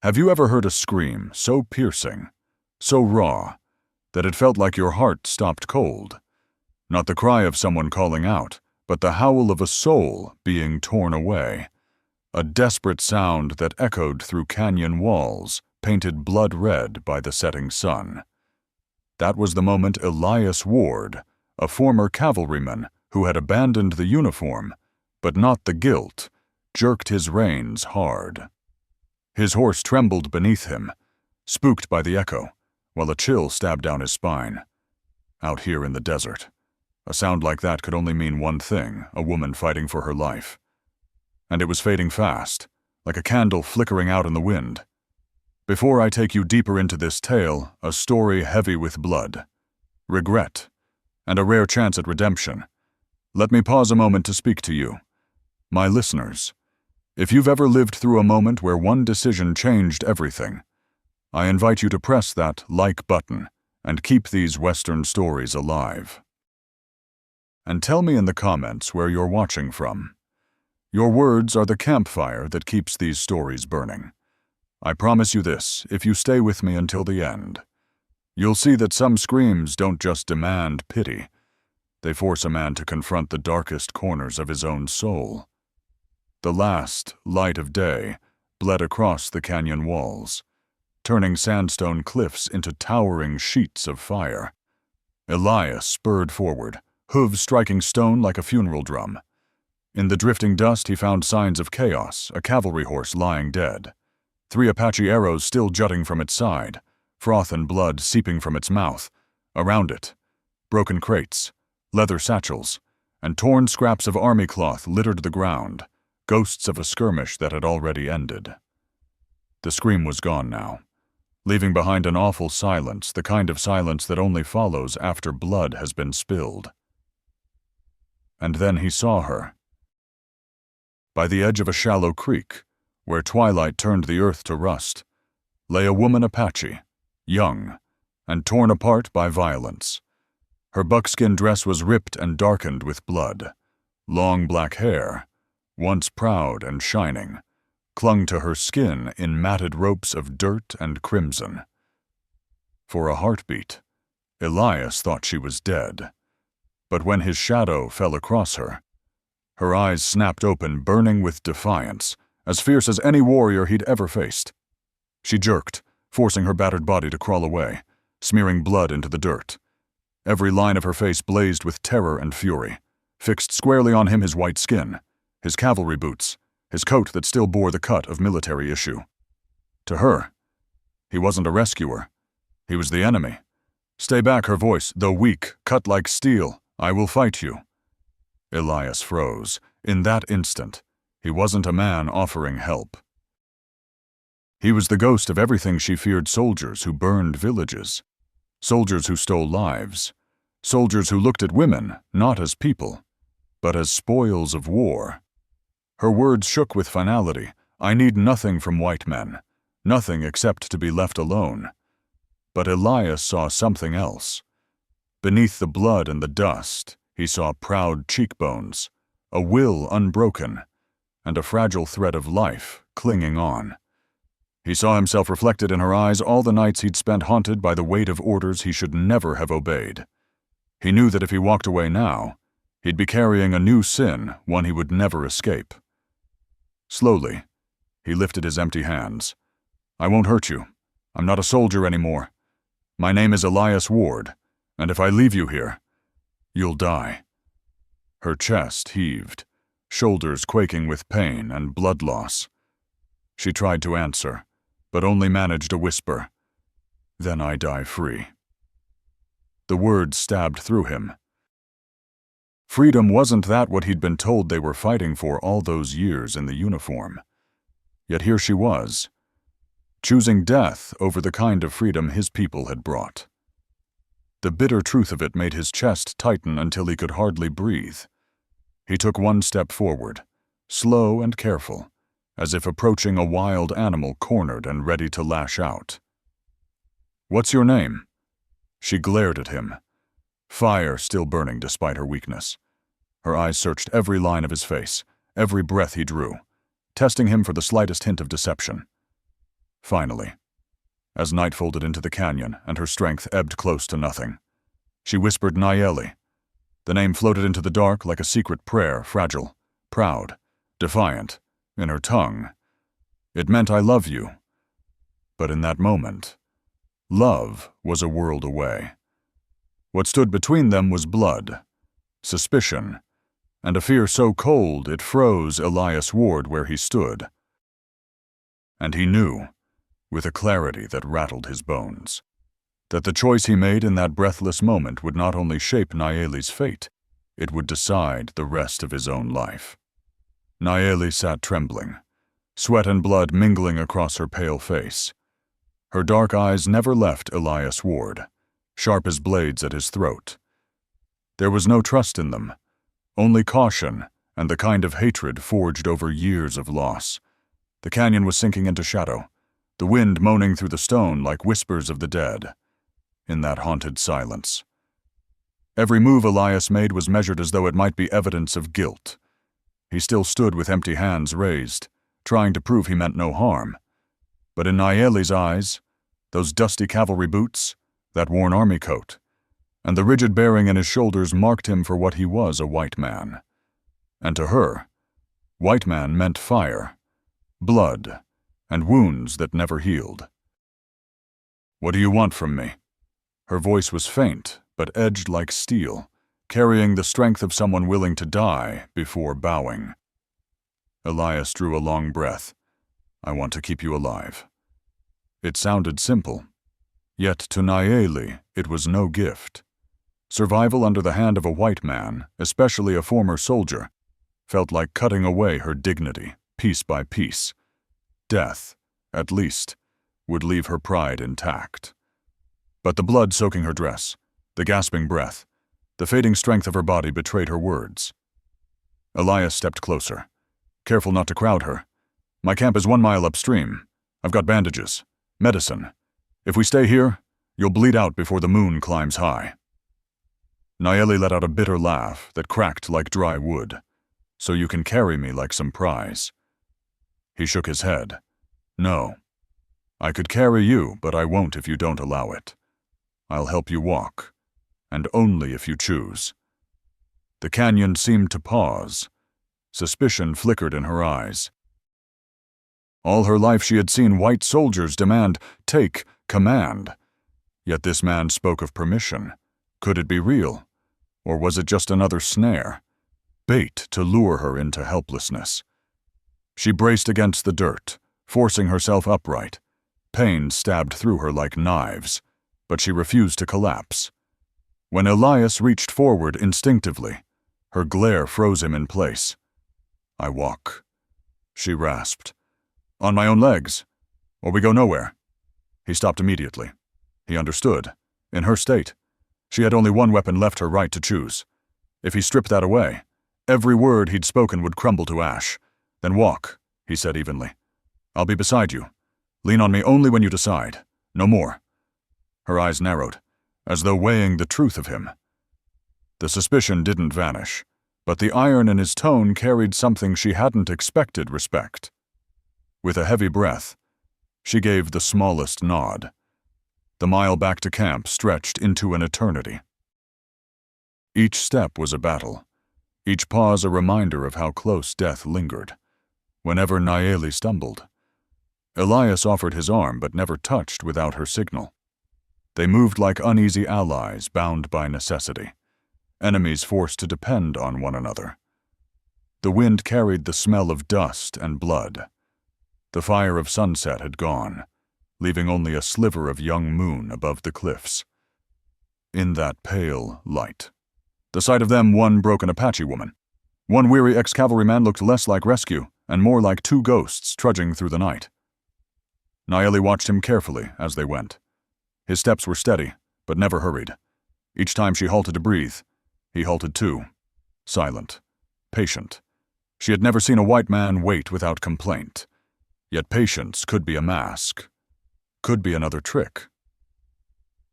Have you ever heard a scream so piercing, so raw, that it felt like your heart stopped cold? Not the cry of someone calling out, but the howl of a soul being torn away. A desperate sound that echoed through canyon walls, painted blood red by the setting sun. That was the moment Elias Ward, a former cavalryman who had abandoned the uniform, but not the guilt, jerked his reins hard. His horse trembled beneath him, spooked by the echo, while a chill stabbed down his spine. Out here in the desert, a sound like that could only mean one thing: a woman fighting for her life. And it was fading fast, like a candle flickering out in the wind. Before I take you deeper into this tale, a story heavy with blood, regret, and a rare chance at redemption, let me pause a moment to speak to you, my listeners. If you've ever lived through a moment where one decision changed everything, I invite you to press that like button and keep these Western stories alive. And tell me in the comments where you're watching from. Your words are the campfire that keeps these stories burning. I promise you this, if you stay with me until the end. You'll see that some screams don't just demand pity. They force a man to confront the darkest corners of his own soul. The last light of day bled across the canyon walls, turning sandstone cliffs into towering sheets of fire. Elias spurred forward, hooves striking stone like a funeral drum. In the drifting dust he found signs of chaos, a cavalry horse lying dead, 3 Apache arrows still jutting from its side, froth and blood seeping from its mouth. Around it, broken crates, leather satchels, and torn scraps of army cloth littered the ground, ghosts of a skirmish that had already ended. The scream was gone now, leaving behind an awful silence, the kind of silence that only follows after blood has been spilled. And then he saw her. By the edge of a shallow creek, where twilight turned the earth to rust, lay a woman Apache, young, and torn apart by violence. Her buckskin dress was ripped and darkened with blood. Long black hair, once proud and shining, clung to her skin in matted ropes of dirt and crimson. For a heartbeat, Elias thought she was dead. But when his shadow fell across her eyes snapped open, burning with defiance, as fierce as any warrior he'd ever faced. She jerked, forcing her battered body to crawl away, smearing blood into the dirt. Every line of her face blazed with terror and fury, fixed squarely on him his white skin, his cavalry boots, his coat that still bore the cut of military issue. To her, he wasn't a rescuer. He was the enemy. "Stay back," her voice, though weak, cut like steel. "I will fight you." Elias froze. In that instant, he wasn't a man offering help. He was the ghost of everything she feared: soldiers who burned villages, soldiers who stole lives, soldiers who looked at women not as people, but as spoils of war. Her words shook with finality. "I need nothing from white men, nothing except to be left alone." But Elias saw something else. Beneath the blood and the dust, he saw proud cheekbones, a will unbroken, and a fragile thread of life clinging on. He saw himself reflected in her eyes all the nights he'd spent haunted by the weight of orders he should never have obeyed. He knew that if he walked away now, he'd be carrying a new sin, one he would never escape. Slowly, he lifted his empty hands. "I won't hurt you. I'm not a soldier anymore. My name is Elias Ward, and if I leave you here, you'll die." Her chest heaved, shoulders quaking with pain and blood loss. She tried to answer, but only managed a whisper, "Then I die free." The words stabbed through him. Freedom wasn't that what he'd been told they were fighting for all those years in the uniform. Yet here she was, choosing death over the kind of freedom his people had brought. The bitter truth of it made his chest tighten until he could hardly breathe. He took one step forward, slow and careful, as if approaching a wild animal cornered and ready to lash out. "What's your name?" She glared at him, fire still burning despite her weakness. Her eyes searched every line of his face, every breath he drew, testing him for the slightest hint of deception. finally. As night folded into the canyon and her strength ebbed close to nothing, she whispered Nayeli. The name floated into the dark like a secret prayer, fragile, proud, defiant, in her tongue. It meant I love you. But in that moment, love was a world away. What stood between them was blood, suspicion, and a fear so cold it froze Elias Ward where he stood. And he knew, with a clarity that rattled his bones, that the choice he made in that breathless moment would not only shape Nayeli's fate, it would decide the rest of his own life. Nayeli sat trembling, sweat and blood mingling across her pale face. Her dark eyes never left Elias Ward, sharp as blades at his throat. There was no trust in them, only caution and the kind of hatred forged over years of loss. The canyon was sinking into shadow, the wind moaning through the stone like whispers of the dead. In that haunted silence, every move Elias made was measured as though it might be evidence of guilt. He still stood with empty hands raised, trying to prove he meant no harm. But in Nayeli's eyes, those dusty cavalry boots, that worn army coat, and the rigid bearing in his shoulders marked him for what he was, a white man. And to her, white man meant fire, blood, and wounds that never healed. "What do you want from me?" Her voice was faint, but edged like steel, carrying the strength of someone willing to die before bowing. Elias drew a long breath. "I want to keep you alive." It sounded simple, yet to Nayeli it was no gift. Survival under the hand of a white man, especially a former soldier, felt like cutting away her dignity, piece by piece. Death, at least, would leave her pride intact. But the blood soaking her dress, the gasping breath, the fading strength of her body betrayed her words. Elias stepped closer, careful not to crowd her. "My camp is 1 mile upstream. I've got bandages, medicine. If we stay here, you'll bleed out before the moon climbs high." Nayeli let out a bitter laugh that cracked like dry wood. "So you can carry me like some prize." He shook his head. "No. I could carry you, but I won't if you don't allow it. I'll help you walk, and only if you choose." The canyon seemed to pause. Suspicion flickered in her eyes. All her life she had seen white soldiers demand, take, command. Yet this man spoke of permission. Could it be real? Or was it just another snare? Bait to lure her into helplessness. She braced against the dirt, forcing herself upright. Pain stabbed through her like knives, but she refused to collapse. When Elias reached forward instinctively, her glare froze him in place. "I walk," she rasped. "On my own legs, or we go nowhere." He stopped immediately. He understood. In her state, she had only one weapon left her right to choose. If he stripped that away, every word he'd spoken would crumble to ash. "Then walk," he said evenly. "I'll be beside you. Lean on me only when you decide. No more." Her eyes narrowed, as though weighing the truth of him. The suspicion didn't vanish, but the iron in his tone carried something she hadn't expected: respect. With a heavy breath, she gave the smallest nod. The mile back to camp stretched into an eternity. Each step was a battle, each pause a reminder of how close death lingered. Whenever Nayeli stumbled, Elias offered his arm but never touched without her signal. They moved like uneasy allies bound by necessity, enemies forced to depend on one another. The wind carried the smell of dust and blood. The fire of sunset had gone, leaving only a sliver of young moon above the cliffs. In that pale light, the sight of them, one broken Apache woman, one weary ex-cavalryman, looked less like rescue and more like two ghosts trudging through the night. Nayeli watched him carefully as they went. His steps were steady, but never hurried. Each time she halted to breathe, he halted too, silent, patient. She had never seen a white man wait without complaint. Yet patience could be a mask, could be another trick.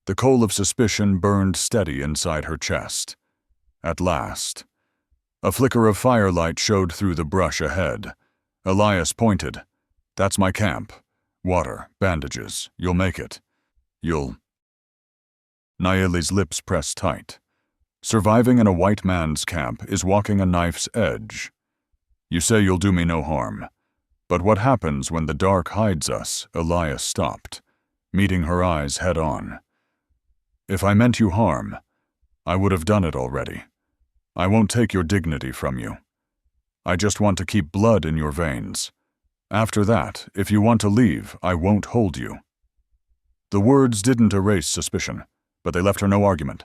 The coal of suspicion burned steady inside her chest. At last, a flicker of firelight showed through the brush ahead. Elias pointed. "That's my camp. Water, bandages, you'll make it. You'll... Nayeli's lips pressed tight. Surviving in a white man's camp is walking a knife's edge. You say you'll do me no harm. But what happens when the dark hides us? Elias stopped, meeting her eyes head on. If I meant you harm, I would have done it already. I won't take your dignity from you. I just want to keep blood in your veins. After that, if you want to leave, I won't hold you. The words didn't erase suspicion, but they left her no argument.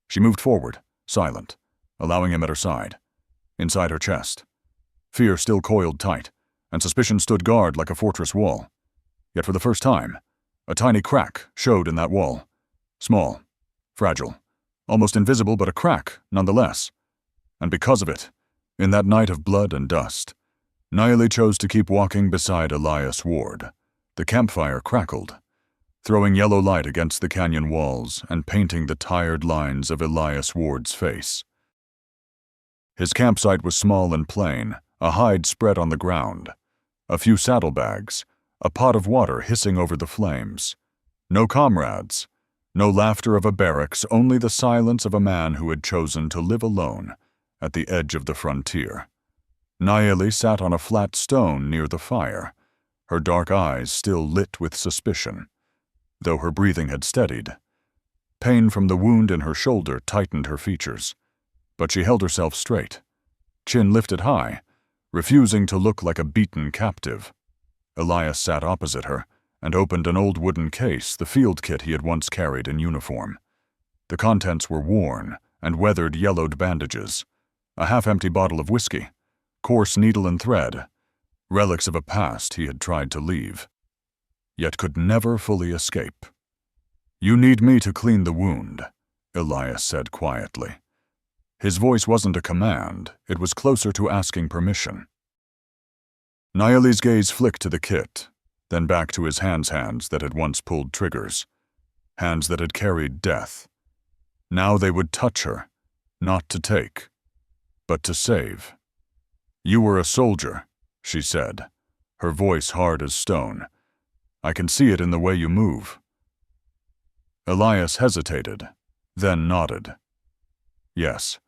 She moved forward, silent, allowing him at her side, inside her chest. Fear still coiled tight, and suspicion stood guard like a fortress wall. Yet for the first time, a tiny crack showed in that wall. Small, fragile, almost invisible, but a crack nonetheless. And because of it, in that night of blood and dust, Nayeli chose to keep walking beside Elias Ward. The campfire crackled, throwing yellow light against the canyon walls and painting the tired lines of Elias Ward's face. His campsite was small and plain, a hide spread on the ground, a few saddlebags, a pot of water hissing over the flames. No comrades, no laughter of a barracks, only the silence of a man who had chosen to live alone at the edge of the frontier. Nayeli sat on a flat stone near the fire, her dark eyes still lit with suspicion, though her breathing had steadied. Pain from the wound in her shoulder tightened her features, but she held herself straight, chin lifted high, refusing to look like a beaten captive. Elias sat opposite her and opened an old wooden case, the field kit he had once carried in uniform. The contents were worn and weathered yellowed bandages, a half-empty bottle of whiskey, coarse needle and thread, relics of a past he had tried to leave, yet could never fully escape. "You need me to clean the wound," Elias said quietly. His voice wasn't a command, it was closer to asking permission. Nayeli's gaze flicked to the kit, then back to his hands that had once pulled triggers, hands that had carried death. Now they would touch her, not to take, but to save. "You were a soldier," she said, her voice hard as stone. "I can see it in the way you move." Elias hesitated, then nodded. "Yes,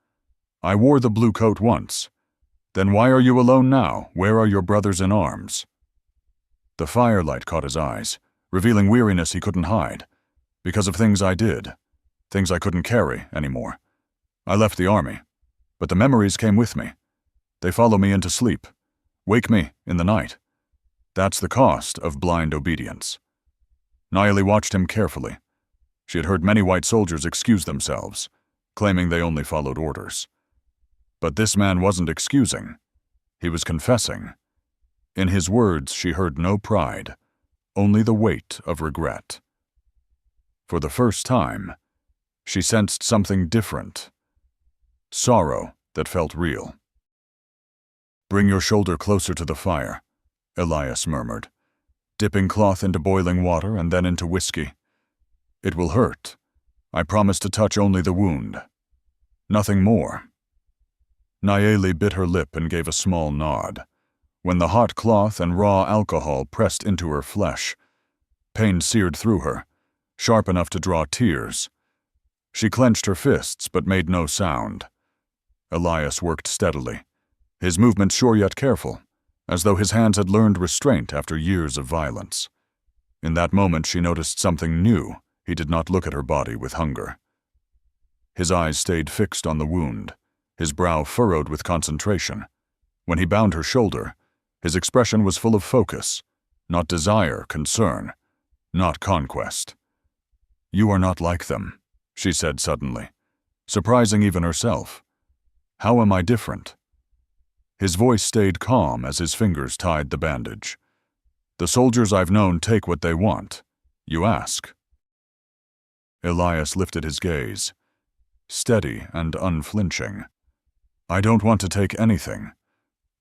I wore the blue coat once. Then why are you alone now? Where are your brothers in arms?" The firelight caught his eyes, revealing weariness he couldn't hide. "Because of things I did, things I couldn't carry anymore. I left the army, but the memories came with me. They follow me into sleep, wake me in the night. That's the cost of blind obedience." Nayeli watched him carefully. She had heard many white soldiers excuse themselves, claiming they only followed orders. But this man wasn't excusing. He was confessing. In his words, she heard no pride, only the weight of regret. For the first time, she sensed something different. Sorrow that felt real. "Bring your shoulder closer to the fire," Elias murmured, dipping cloth into boiling water and then into whiskey. "It will hurt. I promise to touch only the wound. Nothing more." Nayeli bit her lip and gave a small nod. When the hot cloth and raw alcohol pressed into her flesh, pain seared through her, sharp enough to draw tears. She clenched her fists but made no sound. Elias worked steadily, his movements sure yet careful, as though his hands had learned restraint after years of violence. In that moment she noticed something new. He did not look at her body with hunger. His eyes stayed fixed on the wound, his brow furrowed with concentration. When he bound her shoulder, his expression was full of focus, not desire, concern, not conquest. "You are not like them," she said suddenly, surprising even herself. "How am I different?" His voice stayed calm as his fingers tied the bandage. "The soldiers I've known take what they want. You ask." Elias lifted his gaze, steady and unflinching. "I don't want to take anything.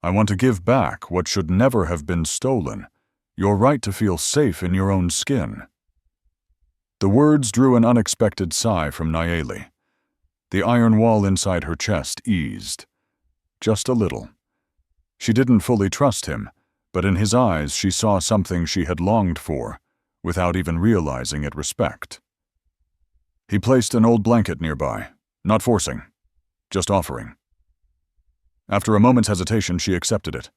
I want to give back what should never have been stolen, your right to feel safe in your own skin." The words drew an unexpected sigh from Nayeli. The iron wall inside her chest eased. Just a little. She didn't fully trust him, but in his eyes she saw something she had longed for, without even realizing it respect. He placed an old blanket nearby, not forcing, just offering. After a moment's hesitation, she accepted it.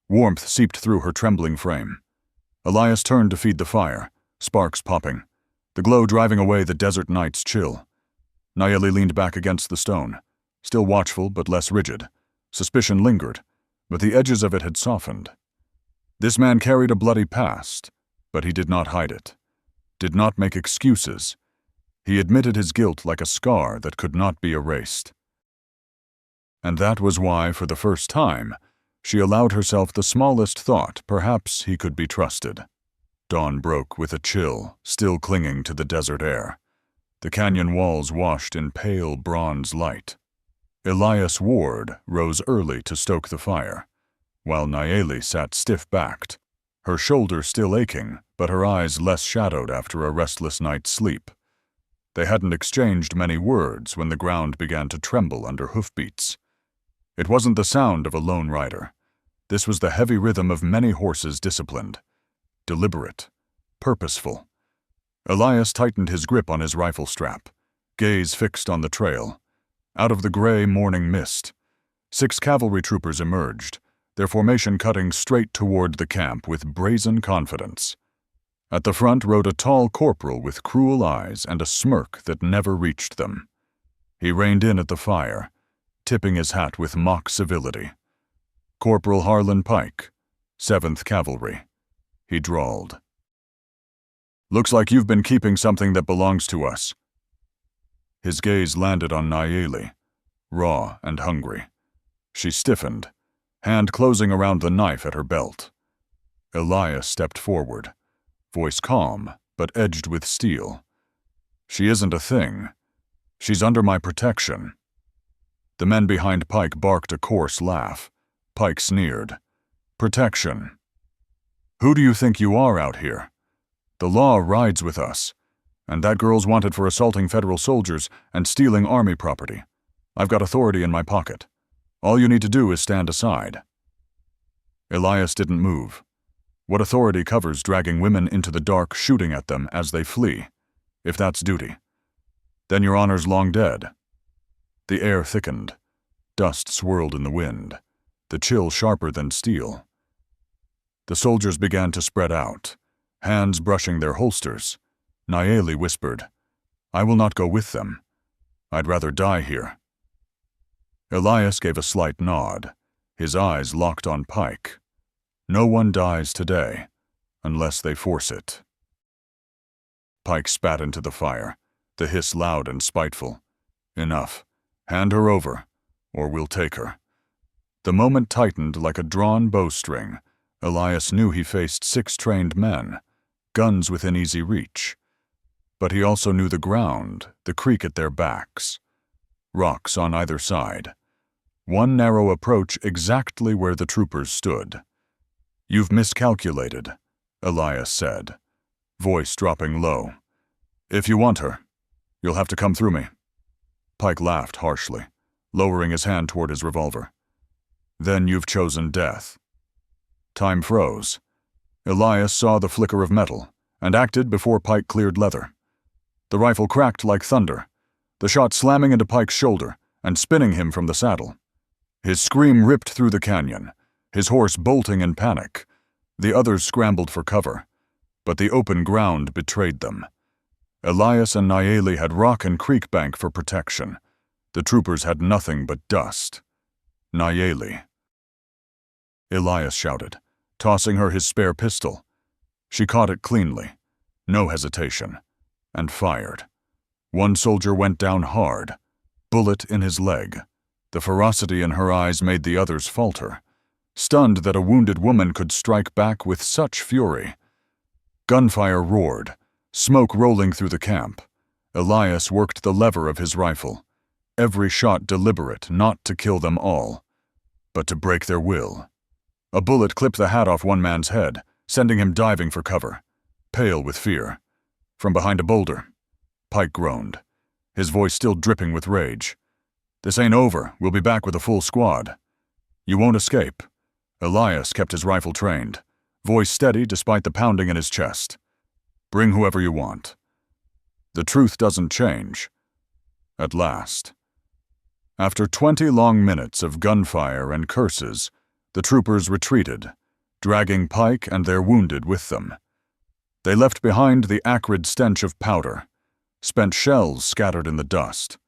Warmth seeped through her trembling frame. Elias turned to feed the fire, sparks popping, the glow driving away the desert night's chill. Nayeli leaned back against the stone, still watchful but less rigid. Suspicion lingered, but the edges of it had softened. This man carried a bloody past, but he did not hide it, did not make excuses. He admitted his guilt like a scar that could not be erased. And that was why, for the first time, she allowed herself the smallest thought perhaps he could be trusted. Dawn broke with a chill, still clinging to the desert air. The canyon walls washed in pale bronze light. Elias Ward rose early to stoke the fire, while Nayeli sat stiff-backed, her shoulder still aching, but her eyes less shadowed after a restless night's sleep. They hadn't exchanged many words when the ground began to tremble under hoofbeats. It wasn't the sound of a lone rider. This was the heavy rhythm of many horses disciplined, deliberate, purposeful. Elias tightened his grip on his rifle strap, gaze fixed on the trail. Out of the gray morning mist, 6 cavalry troopers emerged, their formation cutting straight toward the camp with brazen confidence. At the front rode a tall corporal with cruel eyes and a smirk that never reached them. He reined in at the fire, tipping his hat with mock civility. "Corporal Harlan Pike, 7th Cavalry," he drawled. "Looks like you've been keeping something that belongs to us." His gaze landed on Nayeli, raw and hungry. She stiffened, hand closing around the knife at her belt. Elias stepped forward, voice calm but edged with steel. "She isn't a thing. She's under my protection." The men behind Pike barked a coarse laugh. Pike sneered. "Protection? Who do you think you are out here? The law rides with us, and that girl's wanted for assaulting federal soldiers and stealing army property. I've got authority in my pocket. All you need to do is stand aside." Elias didn't move. What authority covers dragging women into the dark, shooting at them as they flee? If that's duty, then your honor's long dead. The air thickened. Dust swirled in the wind, the chill sharper than steel. The soldiers began to spread out, hands brushing their holsters. Nayeli whispered, "I will not go with them. I'd rather die here." Elias gave a slight nod, his eyes locked on Pike. No one dies today, unless they force it. Pike spat into the fire, the hiss loud and spiteful. "Enough. Hand her over, or we'll take her." The moment tightened like a drawn bowstring. Elias knew he faced 6 trained men, guns within easy reach. But he also knew the ground, the creek at their backs. Rocks on either side. One narrow approach exactly where the troopers stood. "You've miscalculated," Elias said, voice dropping low. "If you want her, you'll have to come through me." Pike laughed harshly, lowering his hand toward his revolver. "Then you've chosen death." Time froze. Elias saw the flicker of metal and acted before Pike cleared leather. The rifle cracked like thunder, the shot slamming into Pike's shoulder and spinning him from the saddle. His scream ripped through the canyon, his horse bolting in panic. The others scrambled for cover, but the open ground betrayed them. Elias and Nayeli had rock and creek bank for protection. The troopers had nothing but dust. "Nayeli," Elias shouted, tossing her his spare pistol. She caught it cleanly, no hesitation, and fired. One soldier went down hard, bullet in his leg. The ferocity in her eyes made the others falter, stunned that a wounded woman could strike back with such fury. Gunfire roared, smoke rolling through the camp. Elias worked the lever of his rifle, every shot deliberate, not to kill them all, but to break their will. A bullet clipped the hat off one man's head, sending him diving for cover, pale with fear. From behind a boulder, Pike groaned, his voice still dripping with rage. "This ain't over. We'll be back with a full squad." "You won't escape." Elias kept his rifle trained, voice steady despite the pounding in his chest. "Bring whoever you want. The truth doesn't change." At last. After 20 long minutes of gunfire and curses, the troopers retreated, dragging Pike and their wounded with them. They left behind the acrid stench of powder, spent shells scattered in the dust.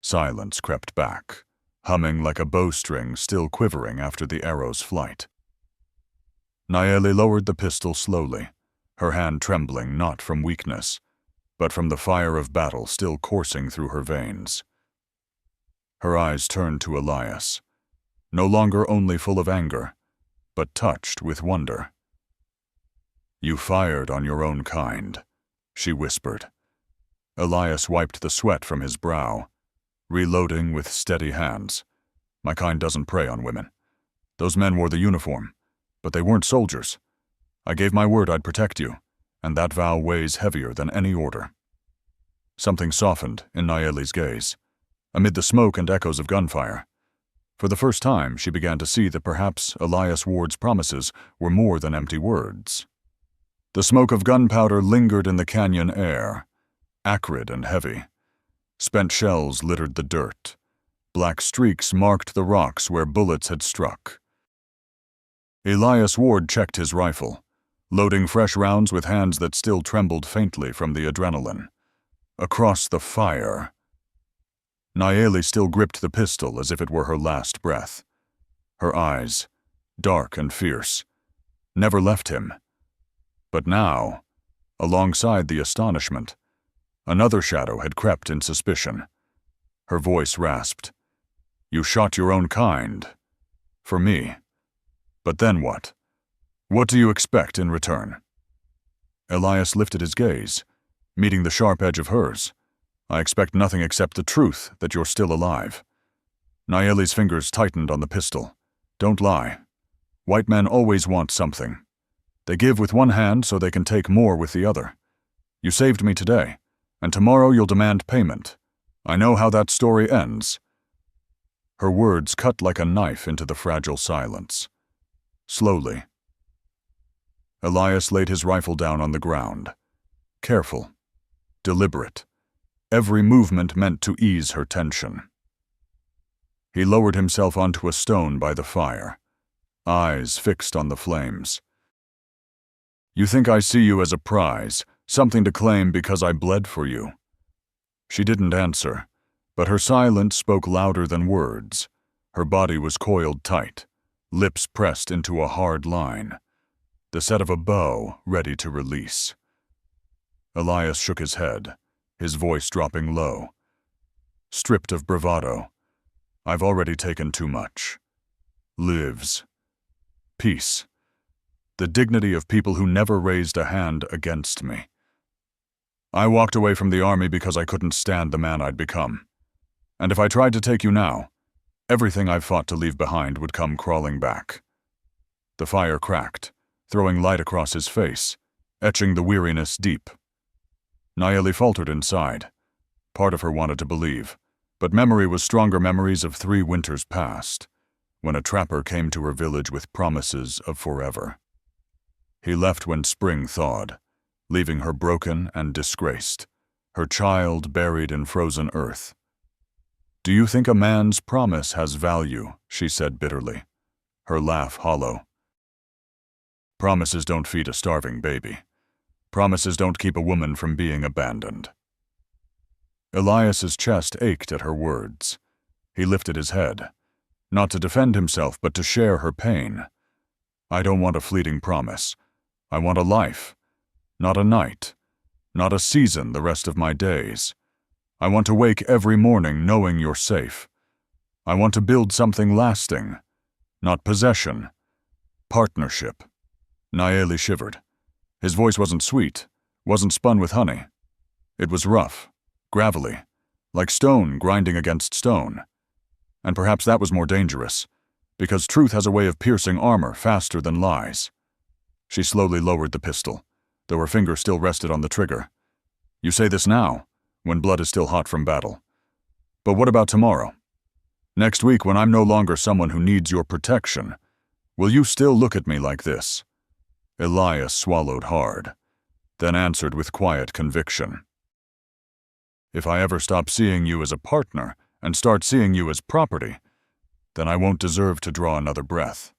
Silence crept back, humming like a bowstring still quivering after the arrow's flight. Nayeli lowered the pistol slowly, her hand trembling not from weakness, but from the fire of battle still coursing through her veins. Her eyes turned to Elias, no longer only full of anger, but touched with wonder. "You fired on your own kind," she whispered. Elias wiped the sweat from his brow, reloading with steady hands. "My kind doesn't prey on women. Those men wore the uniform, but they weren't soldiers. I gave my word I'd protect you, and that vow weighs heavier than any order." Something softened in Nayeli's gaze, amid the smoke and echoes of gunfire. For the first time, she began to see that perhaps Elias Ward's promises were more than empty words. The smoke of gunpowder lingered in the canyon air, acrid and heavy. Spent shells littered the dirt. Black streaks marked the rocks where bullets had struck. Elias Ward checked his rifle, loading fresh rounds with hands that still trembled faintly from the adrenaline. Across the fire. Nayeli still gripped the pistol as if it were her last breath. Her eyes, dark and fierce, never left him. But now, alongside the astonishment, another shadow had crept in suspicion. Her voice rasped. "You shot your own kind. For me. But then what? What do you expect in return?" Elias lifted his gaze, meeting the sharp edge of hers. "I expect nothing except the truth that you're still alive." Nayeli's fingers tightened on the pistol. "Don't lie. White men always want something. They give with one hand so they can take more with the other. You saved me today, and tomorrow you'll demand payment. I know how that story ends." Her words cut like a knife into the fragile silence. Slowly. Elias laid his rifle down on the ground. Careful. Deliberate. Every movement meant to ease her tension. He lowered himself onto a stone by the fire, eyes fixed on the flames. "You think I see you as a prize, something to claim because I bled for you?" She didn't answer, but her silence spoke louder than words. Her body was coiled tight, lips pressed into a hard line, the set of a bow ready to release. Elias shook his head, his voice dropping low. Stripped of bravado, "I've already taken too much. Lives. Peace. The dignity of people who never raised a hand against me. I walked away from the army because I couldn't stand the man I'd become. And if I tried to take you now, everything I've fought to leave behind would come crawling back." The fire cracked, throwing light across his face, etching the weariness deep. Nayeli faltered inside. Part of her wanted to believe, but memory was stronger memories of 3 winters past, when a trapper came to her village with promises of forever. He left when spring thawed, leaving her broken and disgraced, her child buried in frozen earth. "Do you think a man's promise has value?" she said bitterly, her laugh hollow. "Promises don't feed a starving baby. Promises don't keep a woman from being abandoned." Elias's chest ached at her words. He lifted his head, not to defend himself but to share her pain. "I don't want a fleeting promise. I want a life, not a night, not a season the rest of my days. I want to wake every morning knowing you're safe. I want to build something lasting, not possession. Partnership." Nayeli shivered. His voice wasn't sweet, wasn't spun with honey. It was rough, gravelly, like stone grinding against stone. And perhaps that was more dangerous, because truth has a way of piercing armor faster than lies. She slowly lowered the pistol, though her finger still rested on the trigger. "You say this now, when blood is still hot from battle. But what about tomorrow? Next week when I'm no longer someone who needs your protection, Will you still look at me like this?" Elias swallowed hard, then answered with quiet conviction. "If I ever stop seeing you as a partner and start seeing you as property, then I won't deserve to draw another breath."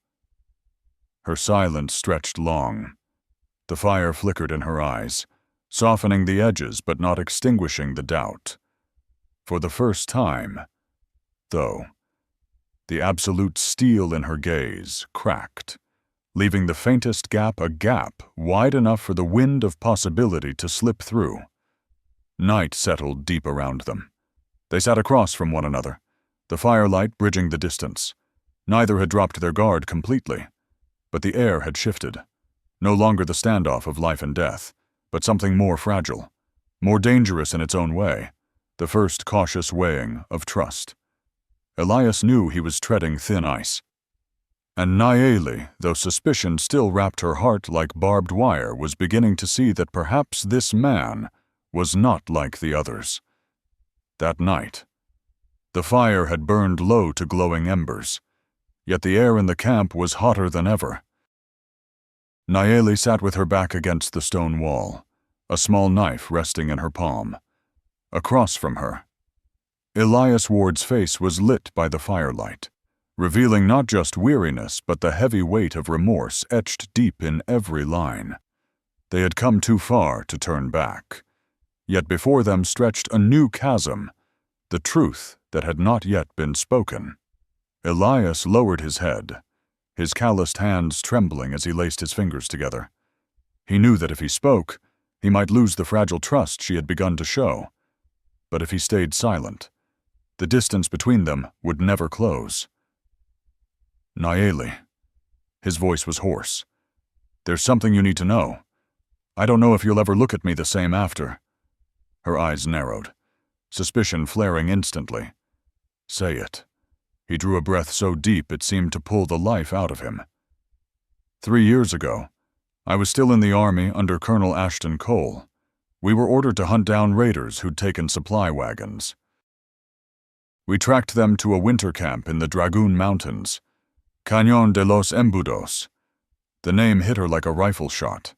Her silence stretched long. The fire flickered in her eyes, softening the edges but not extinguishing the doubt. For the first time, though, the absolute steel in her gaze cracked, leaving the faintest gap a gap wide enough for the wind of possibility to slip through. Night settled deep around them. They sat across from one another, the firelight bridging the distance. Neither had dropped their guard completely, but the air had shifted. No longer the standoff of life and death, but something more fragile, more dangerous in its own way, the first cautious weighing of trust. Elias knew he was treading thin ice. And Nayeli, though suspicion still wrapped her heart like barbed wire, was beginning to see that perhaps this man was not like the others. That night, the fire had burned low to glowing embers, yet the air in the camp was hotter than ever. Nayeli sat with her back against the stone wall, a small knife resting in her palm. Across from her, Elias Ward's face was lit by the firelight, revealing not just weariness but the heavy weight of remorse etched deep in every line. They had come too far to turn back, yet before them stretched a new chasm, the truth that had not yet been spoken. Elias lowered his head, his calloused hands trembling as he laced his fingers together. He knew that if he spoke, he might lose the fragile trust she had begun to show. But if he stayed silent, the distance between them would never close. "Nayeli," his voice was hoarse, "there's something you need to know. I don't know if you'll ever look at me the same after." Her eyes narrowed, suspicion flaring instantly. "Say it." He drew a breath so deep it seemed to pull the life out of him. 3 years ago, I was still in the army under Colonel Ashton Cole. We were ordered to hunt down raiders who'd taken supply wagons. We tracked them to a winter camp in the Dragoon Mountains, Cañón de los Embudos. The name hit her like a rifle shot.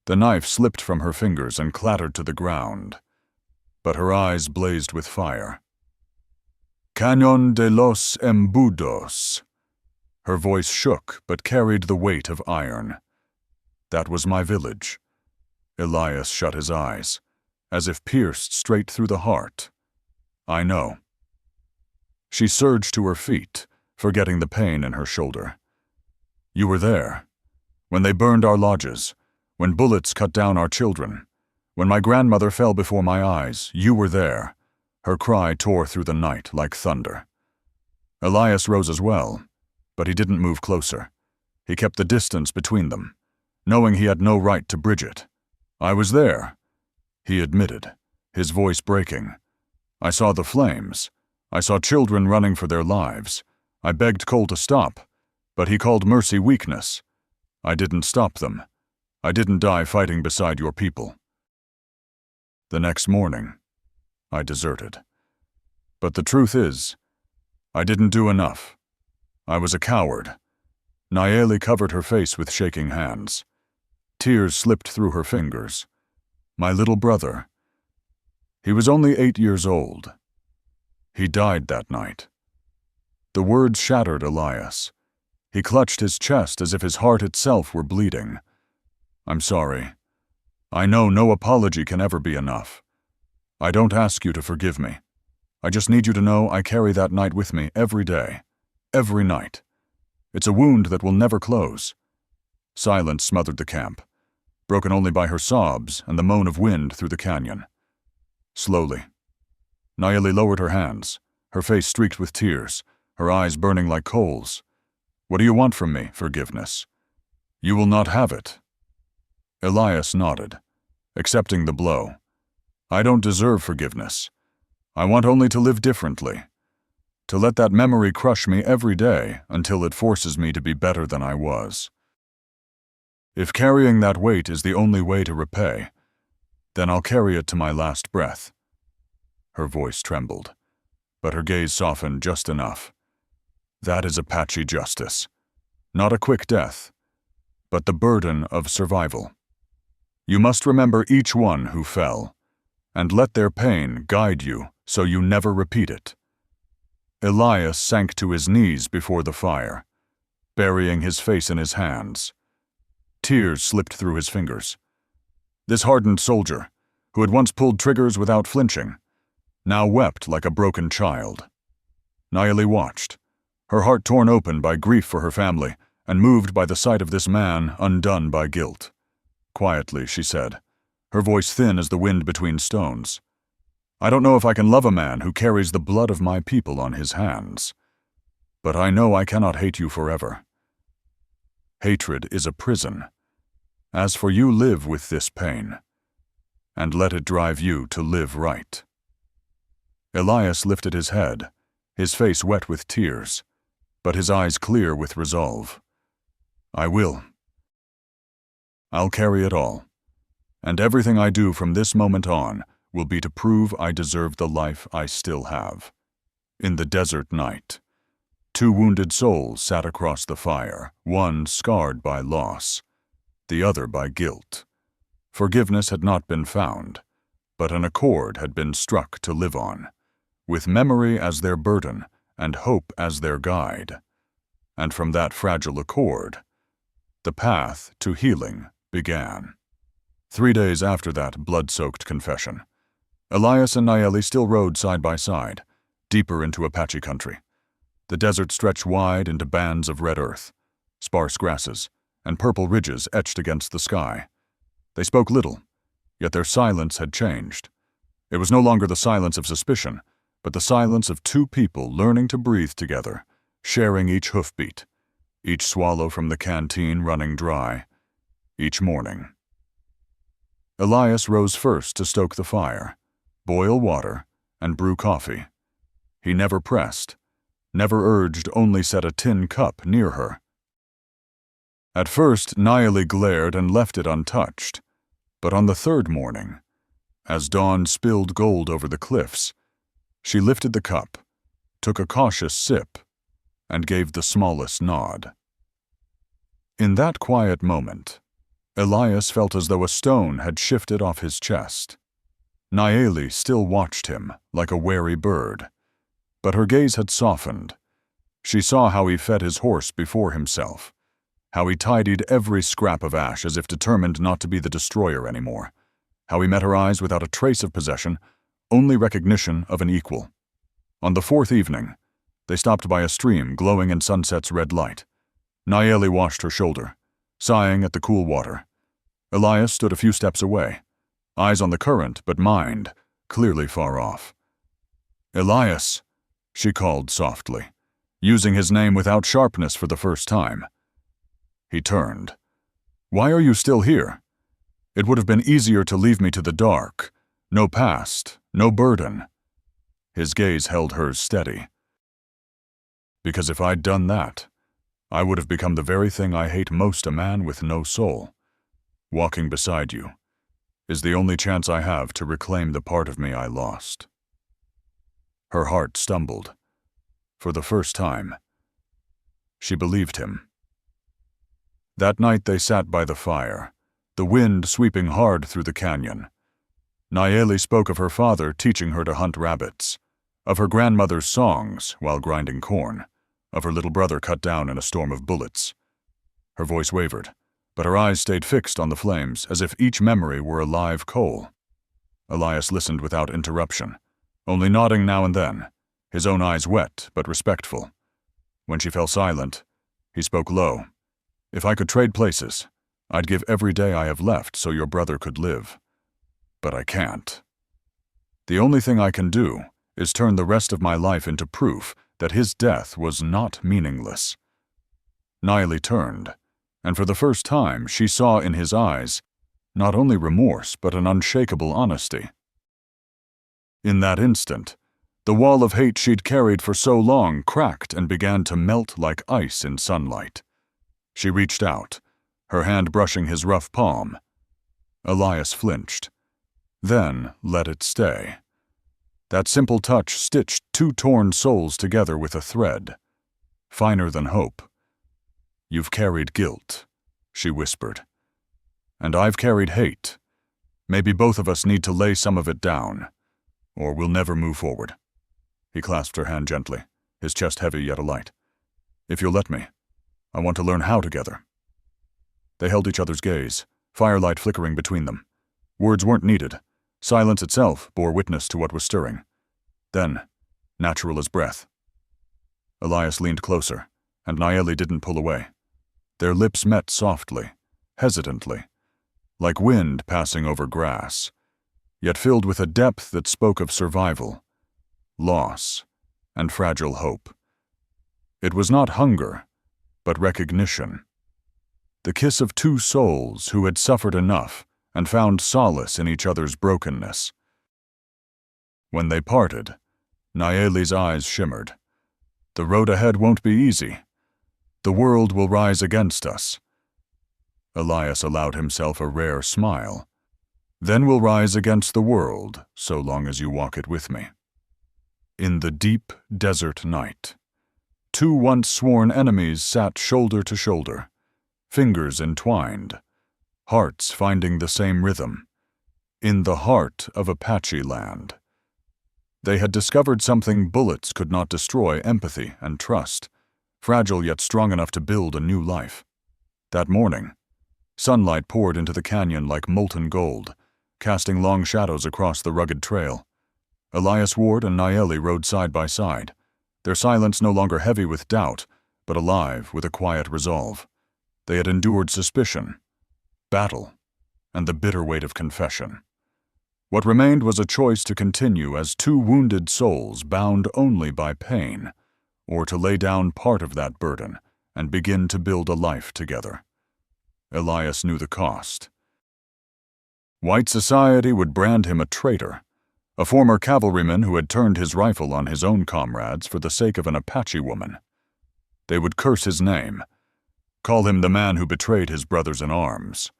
The knife slipped from her fingers and clattered to the ground, but her eyes blazed with fire. Cañón de los Embudos. Her voice shook but carried the weight of iron. That was my village. Elias shut his eyes, as if pierced straight through the heart. I know. She surged to her feet, forgetting the pain in her shoulder. You were there, when they burned our lodges, when bullets cut down our children, when my grandmother fell before my eyes. You were there. Her cry tore through the night like thunder. Elias rose as well, but he didn't move closer. He kept the distance between them, knowing he had no right to bridge it. I was there, he admitted, his voice breaking. I saw the flames. I saw children running for their lives. I begged Cole to stop, but he called mercy weakness. I didn't stop them. I didn't die fighting beside your people. The next morning, I deserted. But the truth is, I didn't do enough. I was a coward. Nayeli covered her face with shaking hands. Tears slipped through her fingers. My little brother. He was only 8 years old. He died that night. The words shattered Elias. He clutched his chest as if his heart itself were bleeding. I'm sorry. I know no apology can ever be enough. I don't ask you to forgive me. I just need you to know I carry that night with me every day, every night. It's a wound that will never close. Silence smothered the camp, broken only by her sobs and the moan of wind through the canyon. Slowly, Nayeli lowered her hands, her face streaked with tears, her eyes burning like coals. What do you want from me, forgiveness? You will not have it. Elias nodded, accepting the blow. I don't deserve forgiveness. I want only to live differently, to let that memory crush me every day until it forces me to be better than I was. If carrying that weight is the only way to repay, then I'll carry it to my last breath. Her voice trembled, but her gaze softened just enough. That is Apache justice. Not a quick death, but the burden of survival. You must remember each one who fell, and let their pain guide you so you never repeat it. Elias sank to his knees before the fire, burying his face in his hands. Tears slipped through his fingers. This hardened soldier, who had once pulled triggers without flinching, now wept like a broken child. Nayeli watched, her heart torn open by grief for her family and moved by the sight of this man undone by guilt. Quietly, she said, her voice thin as the wind between stones, "I don't know if I can love a man who carries the blood of my people on his hands. But I know I cannot hate you forever. Hatred is a prison. As for you, live with this pain, and let it drive you to live right." Elias lifted his head, his face wet with tears, but his eyes clear with resolve. "I will. I'll carry it all, and everything I do from this moment on will be to prove I deserve the life I still have." In the desert night, two wounded souls sat across the fire, one scarred by loss, the other by guilt. Forgiveness had not been found, but an accord had been struck to live on, with memory as their burden and hope as their guide. And from that fragile accord, the path to healing began. 3 days after that blood-soaked confession, Elias and Nayeli still rode side by side, deeper into Apache country. The desert stretched wide into bands of red earth, sparse grasses, and purple ridges etched against the sky. They spoke little, yet their silence had changed. It was no longer the silence of suspicion, but the silence of two people learning to breathe together, sharing each hoofbeat, each swallow from the canteen running dry, each morning. Elias rose first to stoke the fire, boil water, and brew coffee. He never pressed, never urged, only set a tin cup near her. At first, Nayeli glared and left it untouched, but on the third morning, as dawn spilled gold over the cliffs, she lifted the cup, took a cautious sip, and gave the smallest nod. In that quiet moment, Elias felt as though a stone had shifted off his chest. Nayeli still watched him like a wary bird, but her gaze had softened. She saw how he fed his horse before himself, how he tidied every scrap of ash as if determined not to be the destroyer anymore, how he met her eyes without a trace of possession, only recognition of an equal. On the fourth evening, they stopped by a stream glowing in sunset's red light. Nayeli washed her shoulder, sighing at the cool water. Elias stood a few steps away, eyes on the current, but mind clearly far off. "Elias," she called softly, using his name without sharpness for the first time. He turned. "Why are you still here? It would have been easier to leave me to the dark. No past, no burden." His gaze held hers steady. "Because if I'd done that, I would have become the very thing I hate most, a man with no soul. Walking beside you is the only chance I have to reclaim the part of me I lost." Her heart stumbled. For the first time, she believed him. That night they sat by the fire, the wind sweeping hard through the canyon. Nayeli spoke of her father teaching her to hunt rabbits, of her grandmother's songs while grinding corn, of her little brother cut down in a storm of bullets. Her voice wavered, but her eyes stayed fixed on the flames, as if each memory were a live coal. Elias listened without interruption, only nodding now and then, his own eyes wet but respectful. When she fell silent, he spoke low. "If I could trade places, I'd give every day I have left so your brother could live. But I can't. The only thing I can do is turn the rest of my life into proof that his death was not meaningless." Nayeli turned, and for the first time she saw in his eyes not only remorse but an unshakable honesty. In that instant, the wall of hate she'd carried for so long cracked and began to melt like ice in sunlight. She reached out, her hand brushing his rough palm. Elias flinched, then let it stay. That simple touch stitched two torn souls together with a thread, finer than hope. "You've carried guilt," she whispered. "And I've carried hate. Maybe both of us need to lay some of it down, or we'll never move forward." He clasped her hand gently, his chest heavy yet alight. "If you'll let me, I want to learn how together." They held each other's gaze, firelight flickering between them. Words weren't needed. Silence itself bore witness to what was stirring. Then, natural as breath, Elias leaned closer, and Nayeli didn't pull away. Their lips met softly, hesitantly, like wind passing over grass, yet filled with a depth that spoke of survival, loss, and fragile hope. It was not hunger, but recognition. The kiss of two souls who had suffered enough and found solace in each other's brokenness. When they parted, Nayeli's eyes shimmered. "The road ahead won't be easy. The world will rise against us." Elias allowed himself a rare smile. "Then we'll rise against the world, so long as you walk it with me." In the deep desert night, two once sworn enemies sat shoulder to shoulder, fingers entwined, hearts finding the same rhythm, in the heart of Apache land. They had discovered something bullets could not destroy: empathy and trust, fragile yet strong enough to build a new life. That morning, sunlight poured into the canyon like molten gold, casting long shadows across the rugged trail. Elias Ward and Nayeli rode side by side, their silence no longer heavy with doubt, but alive with a quiet resolve. They had endured suspicion, battle, and the bitter weight of confession. What remained was a choice to continue as two wounded souls bound only by pain, or to lay down part of that burden and begin to build a life together. Elias knew the cost. White society would brand him a traitor, a former cavalryman who had turned his rifle on his own comrades for the sake of an Apache woman. They would curse his name, call him the man who betrayed his brothers in arms.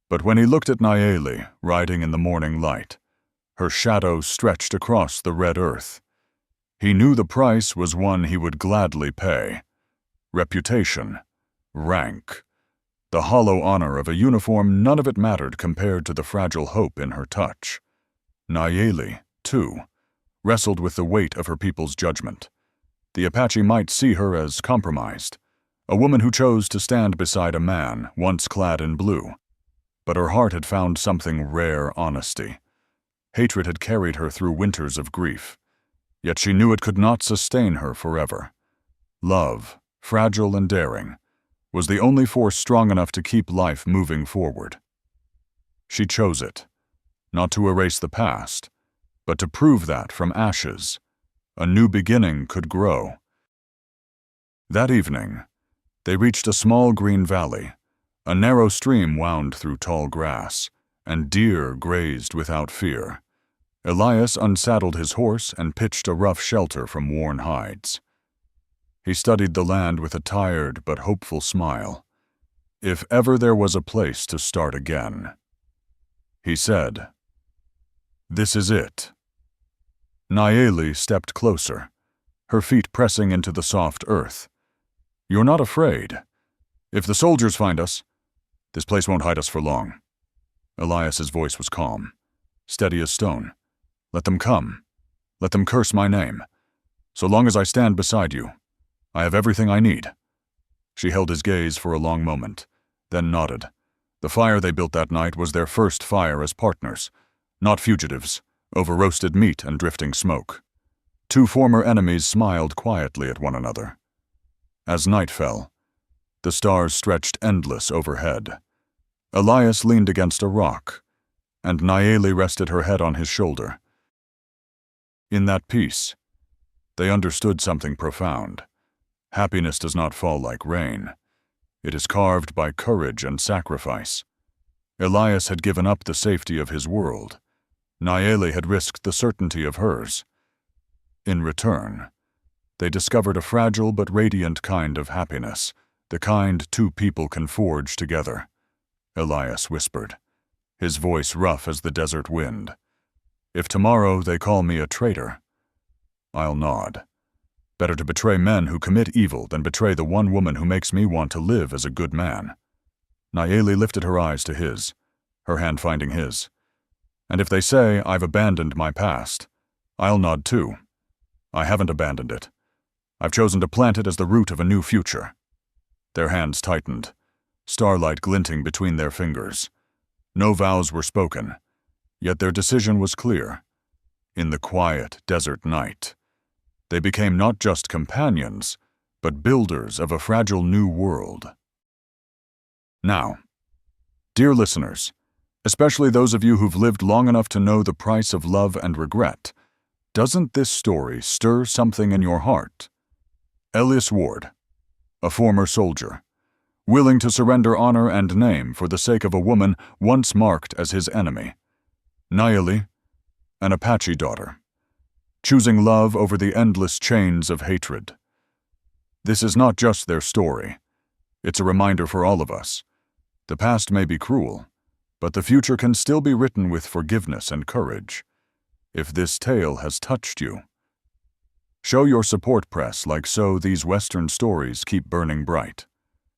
But when he looked at Nayeli, riding in the morning light, her shadow stretched across the red earth, he knew the price was one he would gladly pay: reputation, rank, the hollow honor of a uniform. None of it mattered compared to the fragile hope in her touch. Nayeli, too, wrestled with the weight of her people's judgment. The Apache might see her as compromised, a woman who chose to stand beside a man once clad in blue. But her heart had found something rare: honesty. Hatred had carried her through winters of grief, yet she knew it could not sustain her forever. Love, fragile and daring, was the only force strong enough to keep life moving forward. She chose it, not to erase the past, but to prove that from ashes, a new beginning could grow. That evening, they reached a small green valley. A narrow stream wound through tall grass, and deer grazed without fear. Elias unsaddled his horse and pitched a rough shelter from worn hides. He studied the land with a tired but hopeful smile. If ever there was a place to start again. He said, "This is it." Nayeli stepped closer, her feet pressing into the soft earth. "You're not afraid. If the soldiers find us, this place won't hide us for long." Elias's voice was calm, steady as stone. "Let them come. Let them curse my name. So long as I stand beside you, I have everything I need." She held his gaze for a long moment, then nodded. The fire they built that night was their first fire as partners, not fugitives, over roasted meat and drifting smoke. Two former enemies smiled quietly at one another. As night fell, the stars stretched endless overhead. Elias leaned against a rock, and Nayeli rested her head on his shoulder. In that peace, they understood something profound. Happiness does not fall like rain. It is carved by courage and sacrifice. Elias had given up the safety of his world. Nayeli had risked the certainty of hers. In return, they discovered a fragile but radiant kind of happiness, the kind two people can forge together. Elias whispered, his voice rough as the desert wind. "If tomorrow they call me a traitor, I'll nod. Better to betray men who commit evil than betray the one woman who makes me want to live as a good man." Nayeli lifted her eyes to his, her hand finding his. "And if they say I've abandoned my past, I'll nod too. I haven't abandoned it. I've chosen to plant it as the root of a new future." Their hands tightened, starlight glinting between their fingers. No vows were spoken, yet their decision was clear. In the quiet desert night, they became not just companions, but builders of a fragile new world. Now, dear listeners, especially those of you who've lived long enough to know the price of love and regret, doesn't this story stir something in your heart? Elias Ward, a former soldier, willing to surrender honor and name for the sake of a woman once marked as his enemy. Nayeli, an Apache daughter, choosing love over the endless chains of hatred. This is not just their story. It's a reminder for all of us. The past may be cruel, but the future can still be written with forgiveness and courage. If this tale has touched you, show your support press like so these Western stories keep burning bright.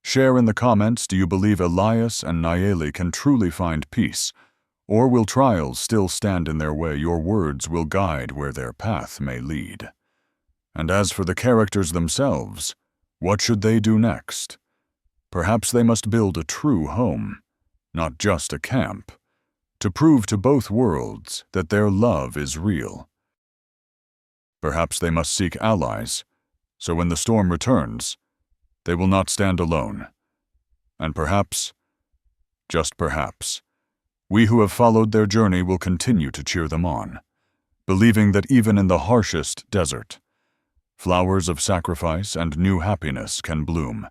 Share in the comments, do you believe Elias and Nayeli can truly find peace? Or will trials still stand in their way? Your words will guide where their path may lead. And as for the characters themselves, what should they do next? Perhaps they must build a true home, not just a camp, to prove to both worlds that their love is real. Perhaps they must seek allies, so when the storm returns, they will not stand alone. And perhaps, just perhaps, we who have followed their journey will continue to cheer them on, believing that even in the harshest desert, flowers of sacrifice and new happiness can bloom.